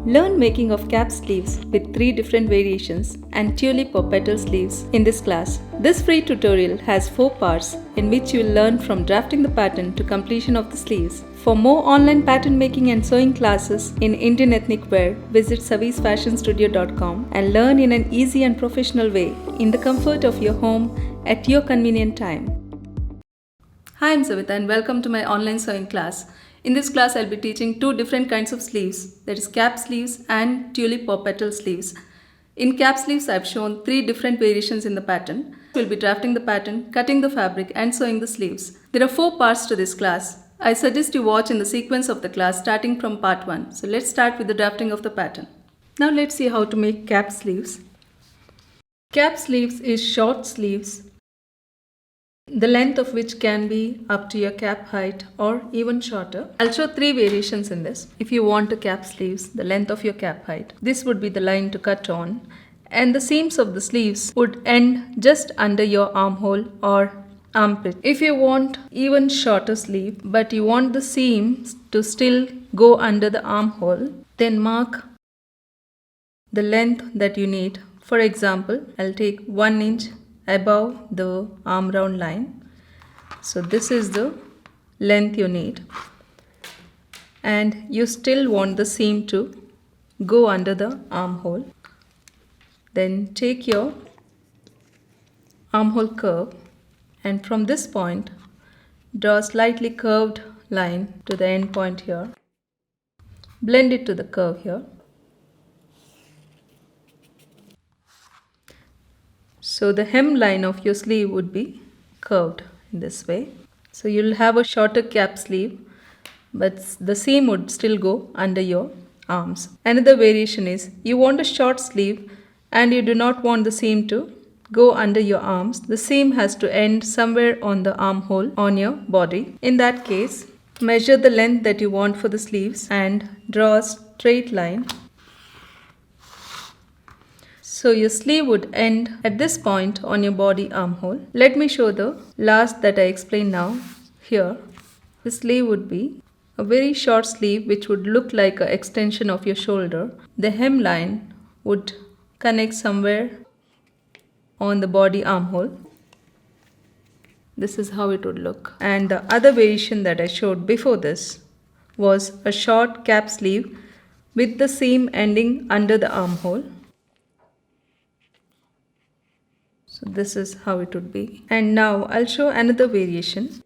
Learn making of cap sleeves with 3 different variations and tulip or petal sleeves in this class. This free tutorial has 4 parts in which you will learn from drafting the pattern to completion of the sleeves. For more online pattern making and sewing classes in Indian ethnic wear, visit savisfashionstudio.com and learn in an easy and professional way in the comfort of your home at your convenient time. Hi, I'm Savita and welcome to my online sewing class. In this class, I'll be teaching 2 different kinds of sleeves, that is cap sleeves and tulip or petal sleeves. In cap sleeves, I've shown 3 different variations in the pattern. We'll be drafting the pattern, cutting the fabric and sewing the sleeves. There are 4 parts to this class. I suggest you watch in the sequence of the class starting from part 1. So let's start with the drafting of the pattern. Now let's see how to make cap sleeves. Cap sleeves is short sleeves, the length of which can be up to your cap height or even shorter. I'll show 3 variations in this. If you want a cap sleeves, the length of your cap height, this would be the line to cut on, and the seams of the sleeves would end just under your armhole or armpit. If you want even shorter sleeve but you want the seams to still go under the armhole, then mark the length that you need. For example, I'll take 1 inch above the arm round line. So this is the length you need, and you still want the seam to go under the armhole. Then take your armhole curve and from this point draw a slightly curved line to the end point here. Blend it to the curve here. So the hemline of your sleeve would be curved in this way. So you'll have a shorter cap sleeve, but the seam would still go under your arms. Another variation is you want a short sleeve and you do not want the seam to go under your arms. The seam has to end somewhere on the armhole on your body. In that case, measure the length that you want for the sleeves and draw a straight line. So your sleeve would end at this point on your body armhole. Let me show the last that I explained now. Here, the sleeve would be a very short sleeve which would look like an extension of your shoulder. The hemline would connect somewhere on the body armhole. This is how it would look. And the other variation that I showed before this was a short cap sleeve with the seam ending under the armhole. So this is how it would be. And now I'll show another variation.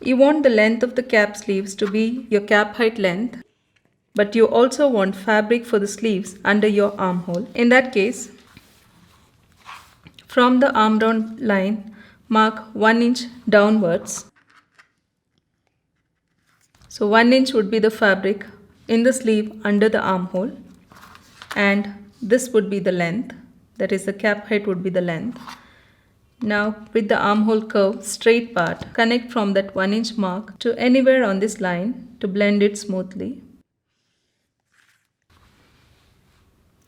You want the length of the cap sleeves to be your cap height length, but you also want fabric for the sleeves under your armhole. In that case, from the arm round line, mark 1 inch downwards. So 1 inch would be the fabric in the sleeve under the armhole, and this would be the length. That is, the cap height would be the length. Now with the armhole curve straight part, connect from that 1 inch mark to anywhere on this line to blend it smoothly.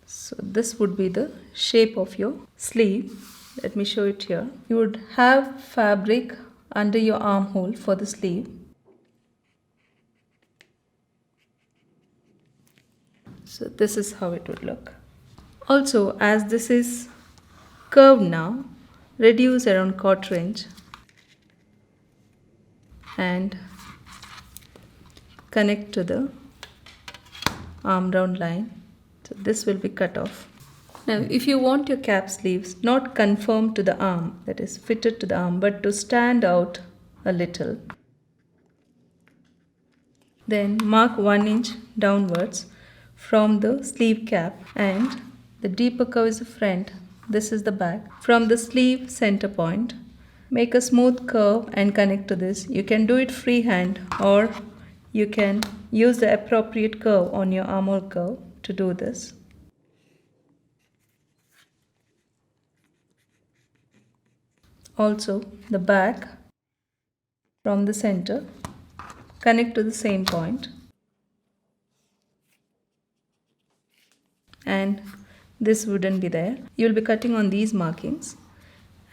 So this would be the shape of your sleeve. Let me show it here. You would have fabric under your armhole for the sleeve. So this is how it would look. Also, as this is curved now, reduce around 1/4 inch and connect to the arm round line. So this will be cut off. Now if you want your cap sleeves not conform to the arm, that is fitted to the arm, but to stand out a little, then mark 1 inch downwards from the sleeve cap, and the deeper curve is the front, this is the back. From the sleeve center point, make a smooth curve and connect to this. You can do it freehand or you can use the appropriate curve on your armhole curve to do this. Also, the back from the center, connect to the same point, and this wouldn't be there. You will be cutting on these markings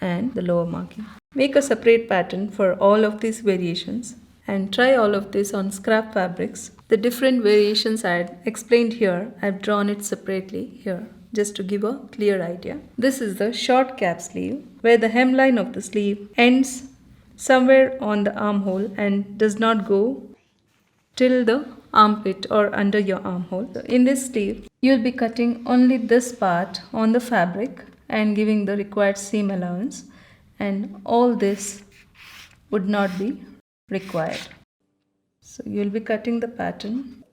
and the lower marking. Make a separate pattern for all of these variations and try all of this on scrap fabrics The different variations I had explained here, I've drawn it separately here just to give a clear idea. This is the short cap sleeve where the hemline of the sleeve ends somewhere on the armhole and does not go till the armpit or under your armhole. So in this sleeve, you'll be cutting only this part on the fabric and giving the required seam allowance, and all this would not be required. So you'll be cutting the pattern.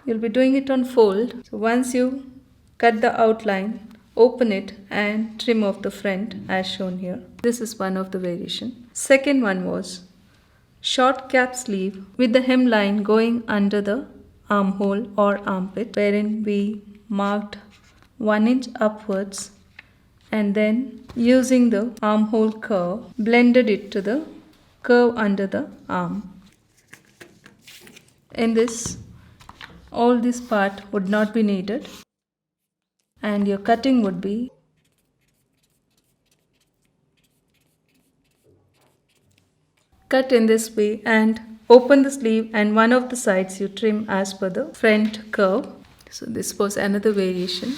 You'll be doing it on fold. So once you cut the outline, open it and trim off the front as shown here. This is one of the variation. Second one was short cap sleeve with the hemline going under the armhole or armpit, wherein we marked 1 inch upwards and then using the armhole curve blended it to the curve under the arm. In this, all this part would not be needed and your cutting would be cut in this way and open the sleeve, and one of the sides you trim as per the front curve. So this was another variation.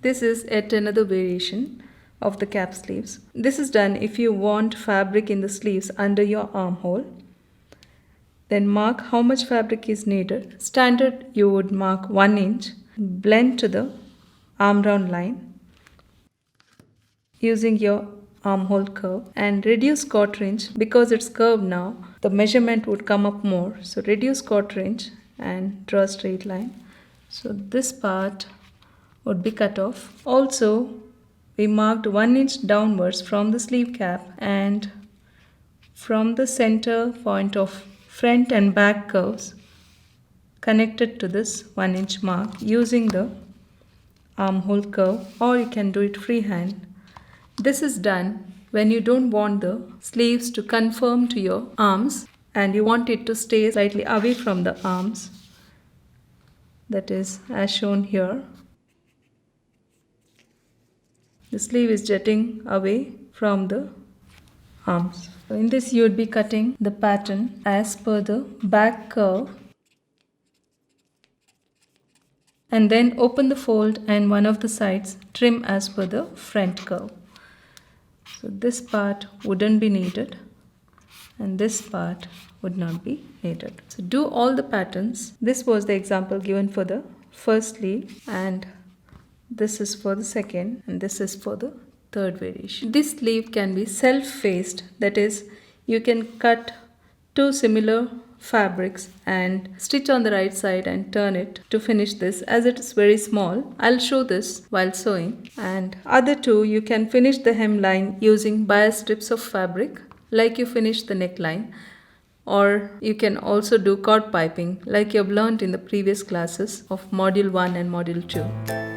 This is yet another variation of the cap sleeves. This is done if you want fabric in the sleeves under your armhole. Then mark how much fabric is needed. Standard you would mark 1 inch, blend to the arm round line using your armhole curve and reduce quarter inch. Because it's curved now, the measurement would come up more. So reduce quarter inch and draw a straight line. So this part would be cut off. Also, we marked 1 inch downwards from the sleeve cap and from the center point of front and back curves connected to this 1 inch mark using the armhole curve, or you can do it freehand. This is done when you don't want the sleeves to conform to your arms and you want it to stay slightly away from the arms. That is as shown here. The sleeve is jutting away from the arms. So in this you would be cutting the pattern as per the back curve and then open the fold and one of the sides trim as per the front curve. So this part wouldn't be needed and this part would not be needed. So do all the patterns. This was the example given for the first sleeve and this is for the second and this is for the third variation. This sleeve can be self-faced, that is, you can cut two similar fabrics and stitch on the right side and turn it to finish this, as it is very small. I'll show this while sewing. And other two, you can finish the hemline using bias strips of fabric like you finished the neckline, or you can also do cord piping like you've learned in the previous classes of module 1 and module 2.